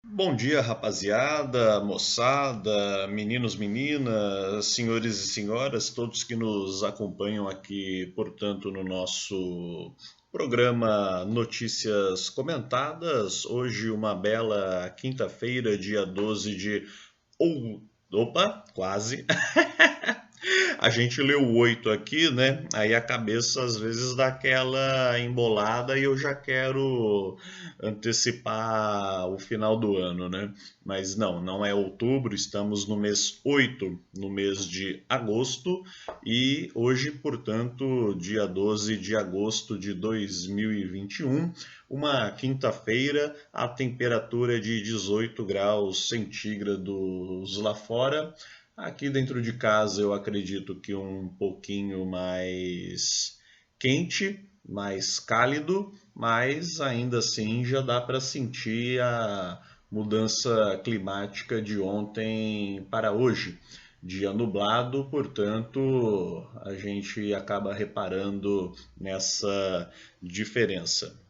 Bom dia, rapaziada, moçada, meninos, meninas, senhores e senhoras, todos que nos acompanham aqui, portanto, no nosso programa Notícias Comentadas. Hoje, uma bela quinta-feira, dia 12 de. Opa, quase. A gente leu o 8 aqui, né? Aí a cabeça às vezes dá aquela embolada e eu já quero antecipar o final do ano, né? Mas não, não é outubro, estamos no mês 8, no mês de agosto, e hoje, portanto, dia 12 de agosto de 2021, uma quinta-feira, a temperatura de 18 graus centígrados lá fora. Aqui dentro de casa eu acredito que um pouquinho mais quente, mais cálido, mas ainda assim já dá para sentir a mudança climática de ontem para hoje. Dia nublado, portanto, a gente acaba reparando nessa diferença.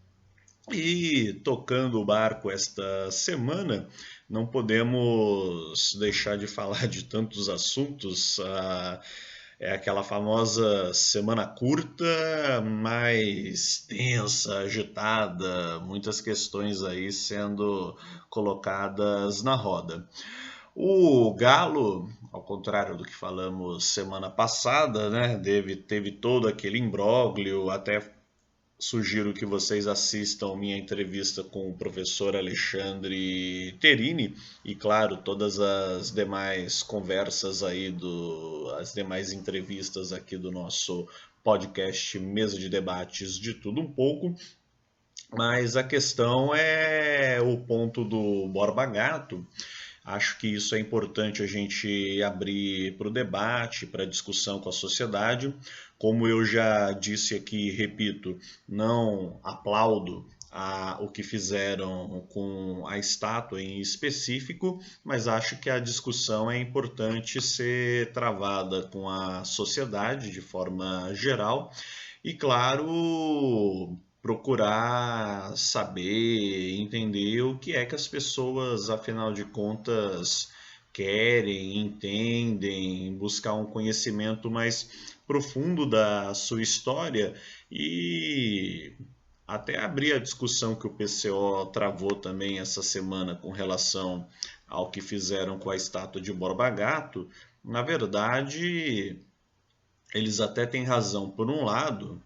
E tocando o barco esta semana, não podemos deixar de falar de tantos assuntos. É aquela famosa semana curta, mais tensa, agitada, muitas questões aí sendo colocadas na roda. O Galo, ao contrário do que falamos semana passada, né, teve todo aquele imbróglio, até sugiro que vocês assistam minha entrevista com o professor Alexandre Terini e, claro, todas as demais conversas aí as demais entrevistas aqui do nosso podcast Mesa de Debates de Tudo Um Pouco. Mas a questão é o ponto do Borba Gato. Acho que isso é importante a gente abrir para o debate, para a discussão com a sociedade. Como eu já disse aqui, repito, não aplaudo o que fizeram com a estátua em específico, mas acho que a discussão é importante ser travada com a sociedade de forma geral e, claro, procurar saber, entender o que é que as pessoas, afinal de contas, querem, entendem, buscar um conhecimento mais profundo da sua história e até abrir a discussão que o PCO travou também essa semana com relação ao que fizeram com a estátua de Borba Gato. Na verdade, eles até têm razão por um lado,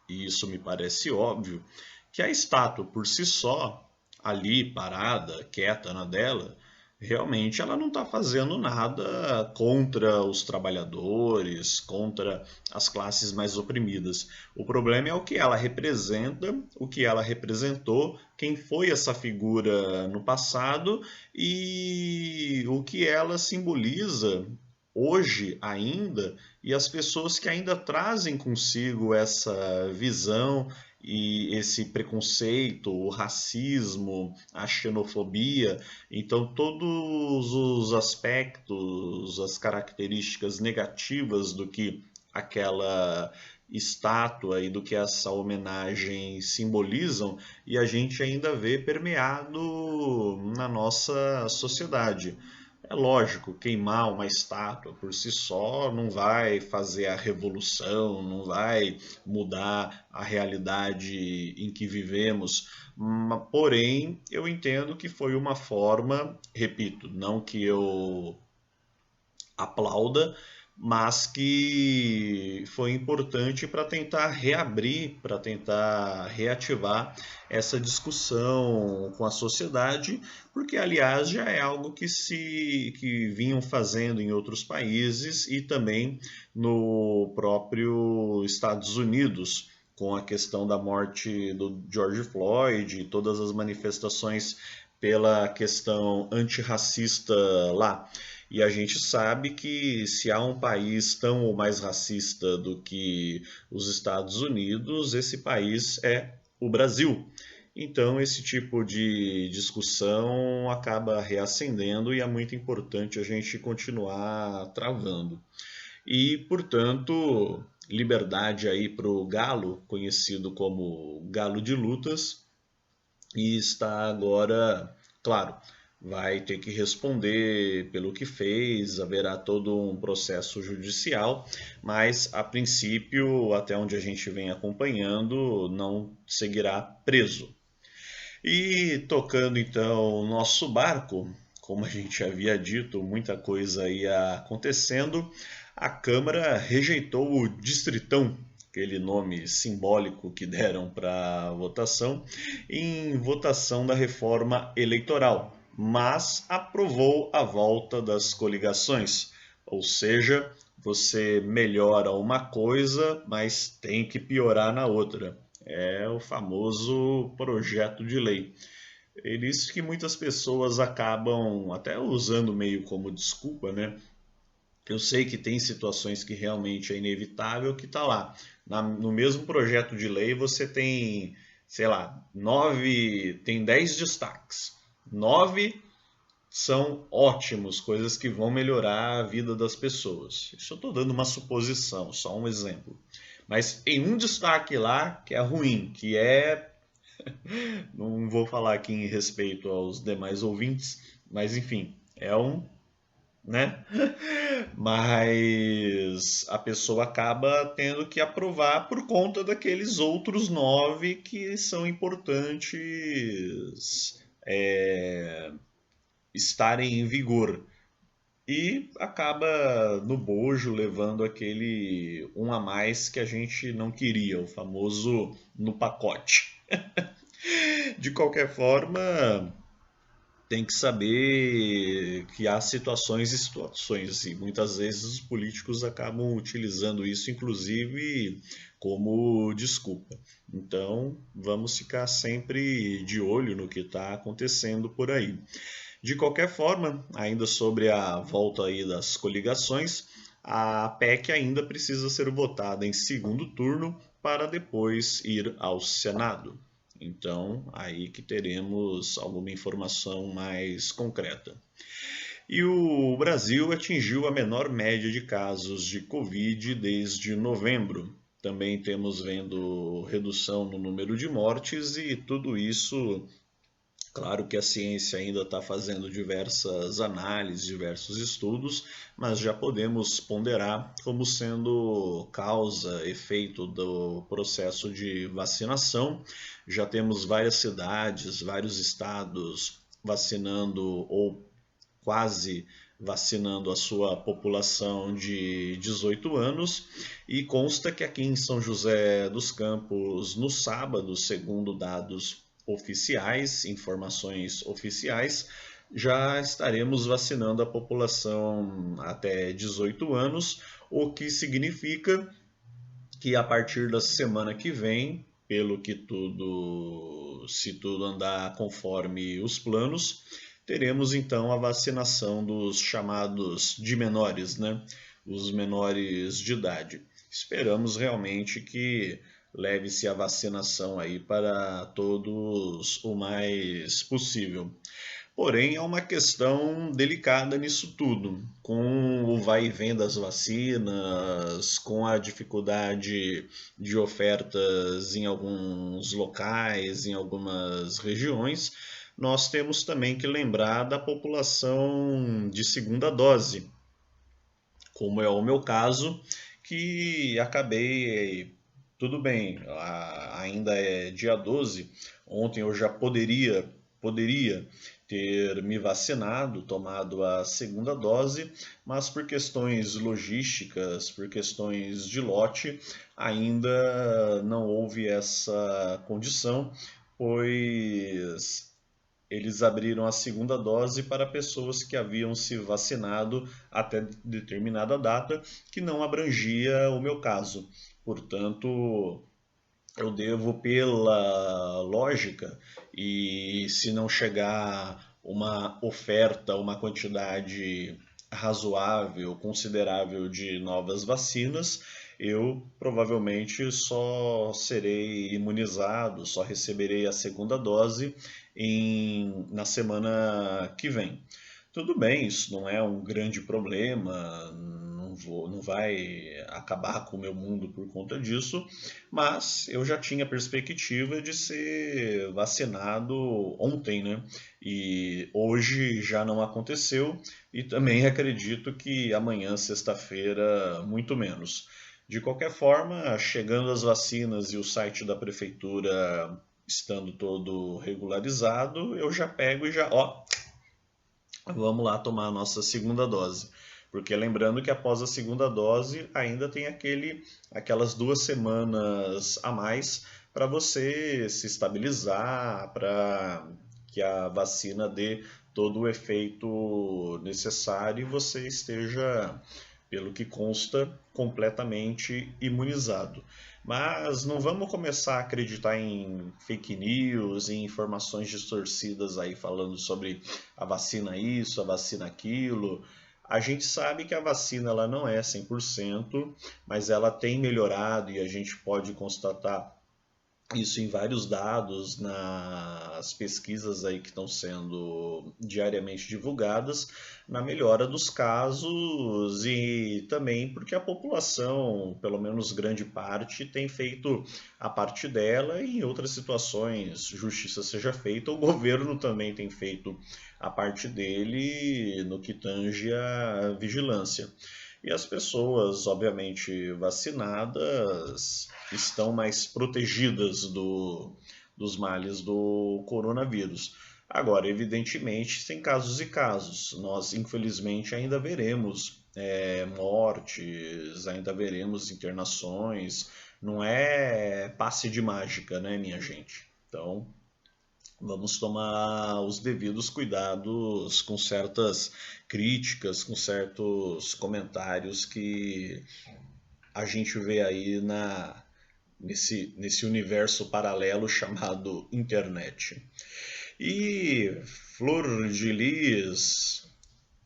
e isso me parece óbvio, que a estátua por si só, ali parada, quieta na dela, realmente ela não está fazendo nada contra os trabalhadores, contra as classes mais oprimidas. O problema é o que ela representa, o que ela representou, quem foi essa figura no passado e o que ela simboliza hoje ainda e as pessoas que ainda trazem consigo essa visão e esse preconceito, o racismo, a xenofobia. Então, todos os aspectos, as características negativas do que aquela estátua e do que essa homenagem simbolizam, e a gente ainda vê permeado na nossa sociedade. É lógico, queimar uma estátua por si só não vai fazer a revolução, não vai mudar a realidade em que vivemos. Porém, eu entendo que foi uma forma, repito, não que eu aplauda, mas que foi importante para tentar reabrir, para tentar reativar essa discussão com a sociedade, porque aliás já é algo que vinham fazendo em outros países e também no próprio Estados Unidos, com a questão da morte do George Floyd e todas as manifestações pela questão antirracista lá. E a gente sabe que se há um país tão ou mais racista do que os Estados Unidos, esse país é o Brasil. Então, esse tipo de discussão acaba reacendendo e é muito importante a gente continuar travando. E, portanto, liberdade aí para o Galo, conhecido como Galo de Lutas, e está agora Claro, vai ter que responder pelo que fez, haverá todo um processo judicial, mas a princípio, até onde a gente vem acompanhando, não seguirá preso. E tocando então o nosso barco, como a gente havia dito, muita coisa ia acontecendo, a Câmara rejeitou o Distritão, aquele nome simbólico que deram para a votação, em votação da reforma eleitoral, mas aprovou a volta das coligações, ou seja, você melhora uma coisa, mas tem que piorar na outra. É o famoso projeto de lei. Isso que muitas pessoas acabam até usando meio como desculpa, né? Eu sei que tem situações que realmente é inevitável que está lá. No mesmo projeto de lei você tem, sei lá, tem 10 destaques. 9 são ótimos, coisas que vão melhorar a vida das pessoas. Isso eu estou dando uma suposição, só um exemplo. Mas em um destaque lá que é ruim, que é. Não vou falar aqui em respeito aos demais ouvintes, mas enfim, é um, né? Mas a pessoa acaba tendo que aprovar por conta daqueles outros 9 que são importantes estarem em vigor. E acaba no bojo levando aquele um a mais que a gente não queria, o famoso no pacote. De qualquer forma, tem que saber que há situações e situações, e muitas vezes os políticos acabam utilizando isso, inclusive, como desculpa. Então, vamos ficar sempre de olho no que está acontecendo por aí. De qualquer forma, ainda sobre a volta aí das coligações, a PEC ainda precisa ser votada em segundo turno para depois ir ao Senado. Então, aí que teremos alguma informação mais concreta. E o Brasil atingiu a menor média de casos de Covid desde novembro. Também temos vendo redução no número de mortes e tudo isso. Claro que a ciência ainda está fazendo diversas análises, diversos estudos, mas já podemos ponderar como sendo causa, efeito do processo de vacinação. Já temos várias cidades, vários estados vacinando ou quase vacinando a sua população de 18 anos e consta que aqui em São José dos Campos, no sábado, segundo dados oficiais, informações oficiais, já estaremos vacinando a população até 18 anos, o que significa que a partir da semana que vem, pelo que tudo, se tudo andar conforme os planos, teremos então a vacinação dos chamados de menores, né? Os menores de idade. Esperamos realmente que leve-se a vacinação aí para todos o mais possível. Porém, há uma questão delicada nisso tudo, com o vai e vem das vacinas, com a dificuldade de ofertas em alguns locais, em algumas regiões, nós temos também que lembrar da população de segunda dose, como é o meu caso, que acabei. Tudo bem, ainda é dia 12. Ontem eu já poderia ter me vacinado, tomado a segunda dose, mas por questões logísticas, por questões de lote, ainda não houve essa condição, pois eles abriram a segunda dose para pessoas que haviam se vacinado até determinada data, que não abrangia o meu caso. Portanto, eu devo, pela lógica, e se não chegar uma oferta, uma quantidade razoável, considerável de novas vacinas, eu provavelmente só serei imunizado, só receberei a segunda dose na semana que vem. Tudo bem, isso não é um grande problema, não vai acabar com o meu mundo por conta disso, mas eu já tinha perspectiva de ser vacinado ontem, né? E hoje já não aconteceu, e também acredito que amanhã, sexta-feira, muito menos. De qualquer forma, chegando as vacinas e o site da prefeitura estando todo regularizado, eu já pego e já, ó, vamos lá tomar a nossa segunda dose. Porque lembrando que após a segunda dose ainda tem aquelas 2 semanas a mais para você se estabilizar, para que a vacina dê todo o efeito necessário e você esteja, pelo que consta, completamente imunizado. Mas não vamos começar a acreditar em fake news, em informações distorcidas aí falando sobre a vacina isso, a vacina aquilo. A gente sabe que a vacina ela não é 100%, mas ela tem melhorado e a gente pode constatar isso em vários dados nas pesquisas aí que estão sendo diariamente divulgadas, na melhora dos casos e também porque a população, pelo menos grande parte, tem feito a parte dela e em outras situações justiça seja feita, o governo também tem feito a parte dele no que tange a vigilância. E as pessoas, obviamente, vacinadas estão mais protegidas dos males do coronavírus. Agora, evidentemente, tem casos e casos. Nós, infelizmente, ainda veremos mortes, ainda veremos internações. Não é passe de mágica, né, minha gente? Então, vamos tomar os devidos cuidados com certas críticas, com certos comentários que a gente vê aí nesse universo paralelo chamado internet. E Flor de Lis,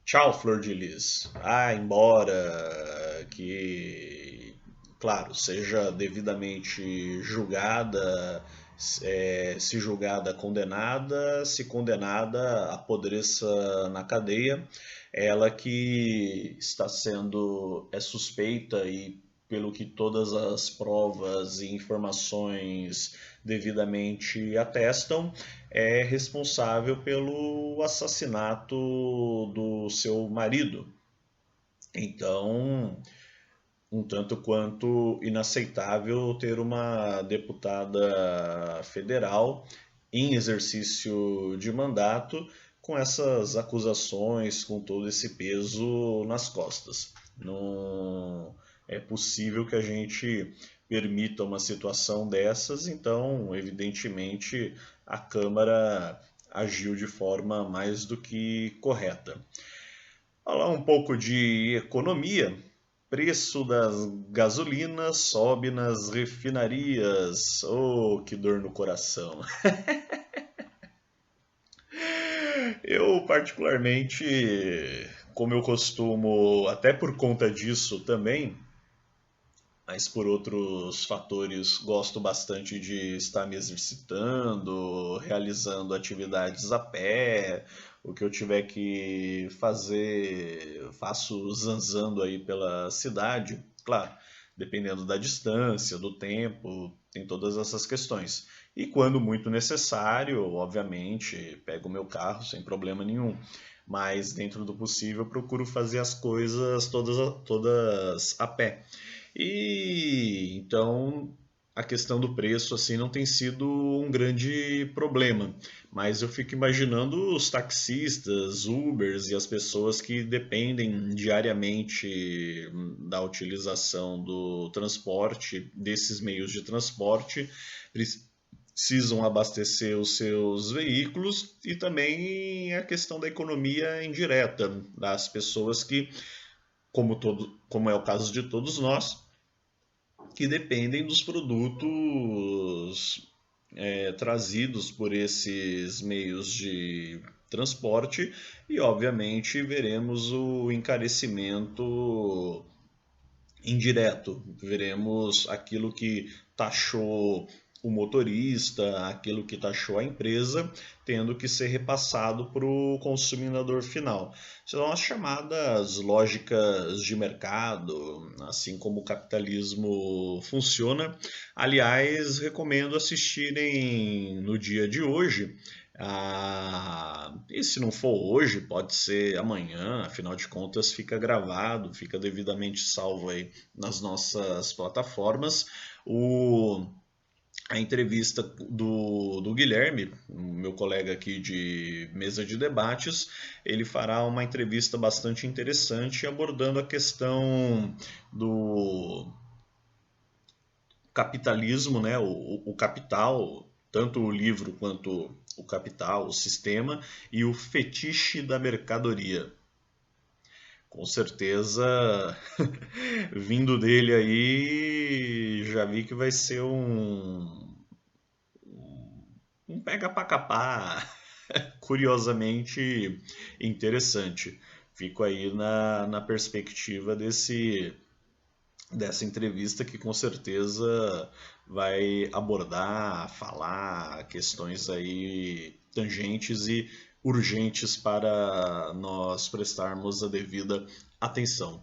tchau Flor de Lis, embora que, claro, seja devidamente julgada, se julgada condenada, se condenada apodreça na cadeia, ela que está sendo suspeita e pelo que todas as provas e informações devidamente atestam, é responsável pelo assassinato do seu marido. Então, um tanto quanto inaceitável ter uma deputada federal em exercício de mandato com essas acusações, com todo esse peso nas costas. Não é possível que a gente permita uma situação dessas, então, evidentemente, a Câmara agiu de forma mais do que correta. Falar um pouco de economia. Preço das gasolinas sobe nas refinarias. Oh, que dor no coração. Eu, particularmente, como eu costumo, até por conta disso também, mas por outros fatores, gosto bastante de estar me exercitando, realizando atividades a pé, o que eu tiver que fazer, faço zanzando aí pela cidade, claro, dependendo da distância, do tempo, tem todas essas questões. E quando muito necessário, obviamente, pego o meu carro sem problema nenhum. Mas dentro do possível, procuro fazer as coisas todas a pé. E então a questão do preço assim não tem sido um grande problema, mas eu fico imaginando os taxistas, Ubers e as pessoas que dependem diariamente da utilização do transporte, desses meios de transporte, precisam abastecer os seus veículos e também a questão da economia indireta, das pessoas que, como é o caso de todos nós, que dependem dos produtos trazidos por esses meios de transporte e, obviamente, veremos o encarecimento indireto, veremos aquilo que taxou o motorista, aquilo que taxou a empresa, tendo que ser repassado para o consumidor final. São as chamadas lógicas de mercado, assim como o capitalismo funciona. Aliás, recomendo assistirem no dia de hoje. E se não for hoje, pode ser amanhã, afinal de contas fica gravado, fica devidamente salvo aí nas nossas plataformas. O a entrevista do Guilherme, meu colega aqui de mesa de debates, ele fará uma entrevista bastante interessante abordando a questão do capitalismo, né, o capital, tanto o livro quanto o capital, o sistema, e o fetiche da mercadoria. Com certeza, vindo dele aí, já vi que vai ser um pega pra capar curiosamente interessante. Fico aí na perspectiva dessa entrevista que com certeza vai abordar, falar questões aí tangentes e urgentes para nós prestarmos a devida atenção.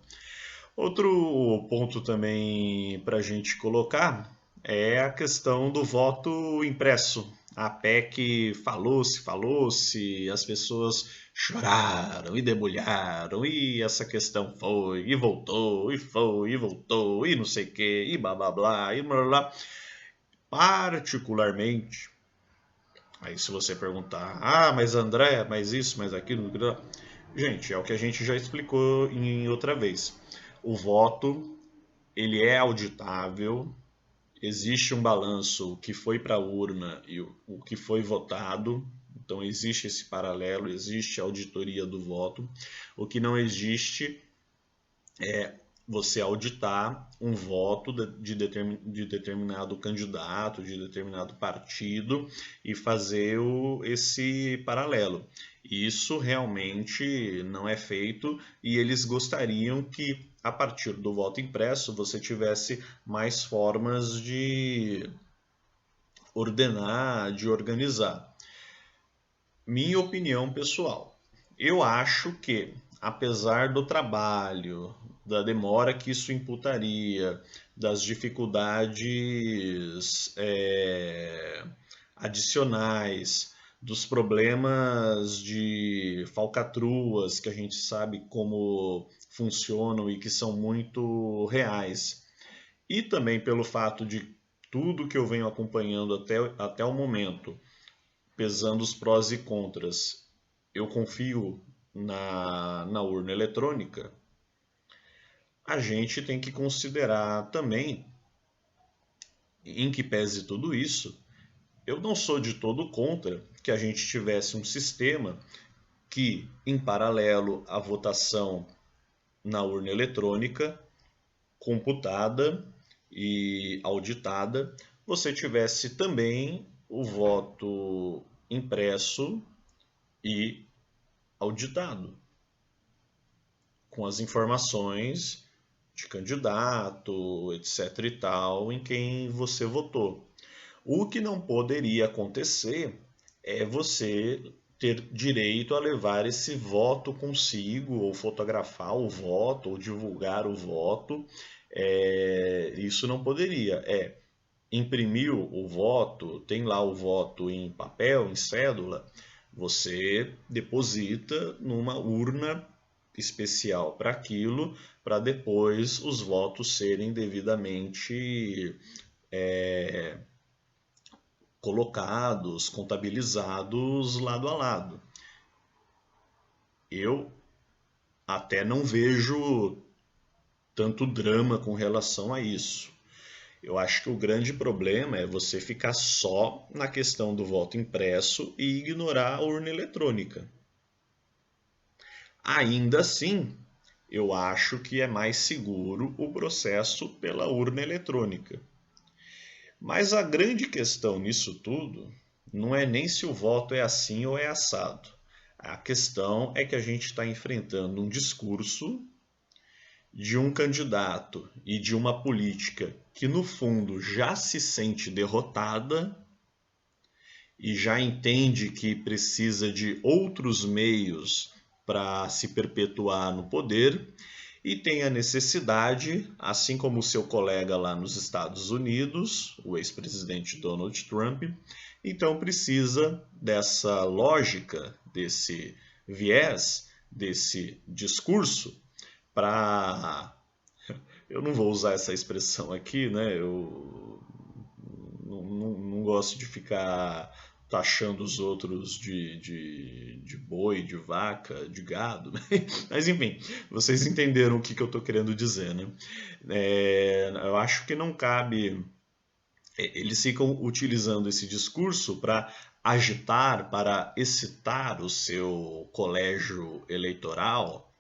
Outro ponto também para a gente colocar é a questão do voto impresso. A PEC falou-se, as pessoas choraram e debulharam, e essa questão foi, e voltou, e foi, e voltou, e não sei o que, e blá blá blá, e blá blá. Particularmente, aí se você perguntar, mas André, mas isso, mas aquilo, gente, é o que a gente já explicou em outra vez. O voto, ele é auditável, existe um balanço que foi para a urna e o que foi votado, então existe esse paralelo, existe a auditoria do voto. O que não existe é você auditar um voto de determinado candidato, de determinado partido e fazer esse paralelo. Isso realmente não é feito e eles gostariam que, a partir do voto impresso, você tivesse mais formas de ordenar, de organizar. Minha opinião pessoal. Eu acho que, apesar do trabalho, da demora que isso imputaria, das dificuldades adicionais, dos problemas de falcatruas que a gente sabe como funcionam e que são muito reais, e também pelo fato de tudo que eu venho acompanhando até o momento, pesando os prós e contras, eu confio na urna eletrônica, a gente tem que considerar também, em que pese tudo isso, eu não sou de todo contra que a gente tivesse um sistema que, em paralelo à votação na urna eletrônica, computada e auditada, você tivesse também o voto impresso e auditado, com as informações de candidato, etc e tal, em quem você votou. O que não poderia acontecer é você ter direito a levar esse voto consigo, ou fotografar o voto, ou divulgar o voto. Isso não poderia. Imprimiu o voto, tem lá o voto em papel, em cédula, você deposita numa urna especial para aquilo, para depois os votos serem devidamente colocados, contabilizados lado a lado. Eu até não vejo tanto drama com relação a isso. Eu acho que o grande problema é você ficar só na questão do voto impresso e ignorar a urna eletrônica. Ainda assim, eu acho que é mais seguro o processo pela urna eletrônica. Mas a grande questão nisso tudo não é nem se o voto é assim ou é assado. A questão é que a gente está enfrentando um discurso de um candidato e de uma política que, no fundo, já se sente derrotada e já entende que precisa de outros meios para se perpetuar no poder e tem a necessidade, assim como o seu colega lá nos Estados Unidos, o ex-presidente Donald Trump, então precisa dessa lógica, desse viés, desse discurso para. Eu não vou usar essa expressão aqui, né? Eu não gosto de ficar taxando os outros de boi, de vaca, de gado. Mas enfim, vocês entenderam o que eu estou querendo dizer, né? Eu acho que não cabe. Eles ficam utilizando esse discurso para agitar, para excitar o seu colégio eleitoral,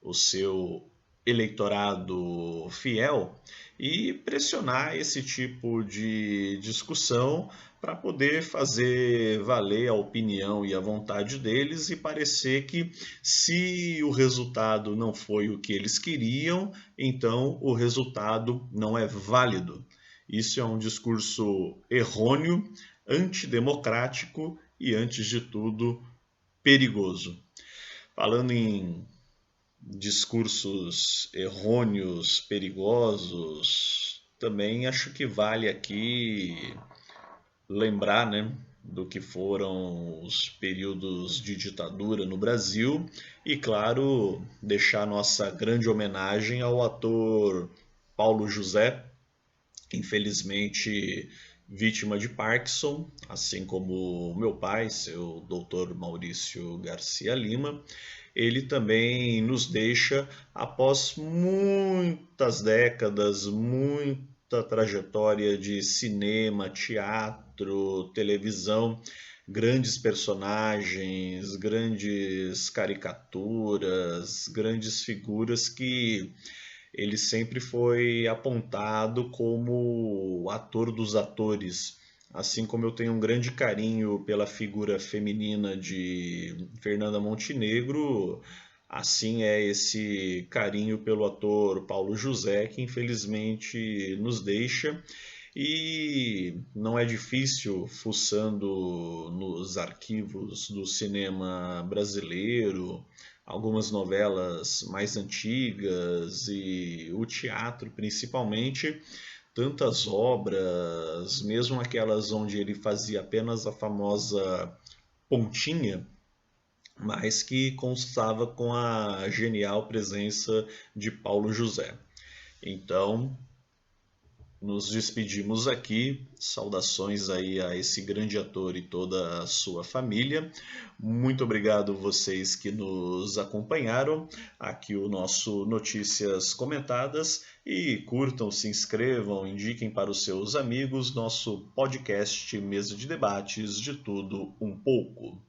o seu eleitorado fiel e pressionar esse tipo de discussão para poder fazer valer a opinião e a vontade deles e parecer que se o resultado não foi o que eles queriam, então o resultado não é válido. Isso é um discurso errôneo, antidemocrático e, antes de tudo, perigoso. Falando em discursos errôneos, perigosos, também acho que vale aqui lembrar, né, do que foram os períodos de ditadura no Brasil e, claro, deixar nossa grande homenagem ao ator Paulo José, infelizmente vítima de Parkinson, assim como meu pai, seu doutor Maurício Garcia Lima. Ele também nos deixa após muitas décadas, muita trajetória de cinema, teatro, televisão, grandes personagens, grandes caricaturas, grandes figuras que ele sempre foi apontado como o ator dos atores. Assim como eu tenho um grande carinho pela figura feminina de Fernanda Montenegro, assim é esse carinho pelo ator Paulo José, que infelizmente nos deixa. E não é difícil, fuçando nos arquivos do cinema brasileiro, algumas novelas mais antigas e o teatro principalmente, tantas obras, mesmo aquelas onde ele fazia apenas a famosa pontinha, mas que constava com a genial presença de Paulo José. Então, nos despedimos aqui, saudações aí a esse grande ator e toda a sua família. Muito obrigado vocês que nos acompanharam. Aqui o nosso Notícias Comentadas e curtam, se inscrevam, indiquem para os seus amigos nosso podcast Mesa de Debates de Tudo Um Pouco.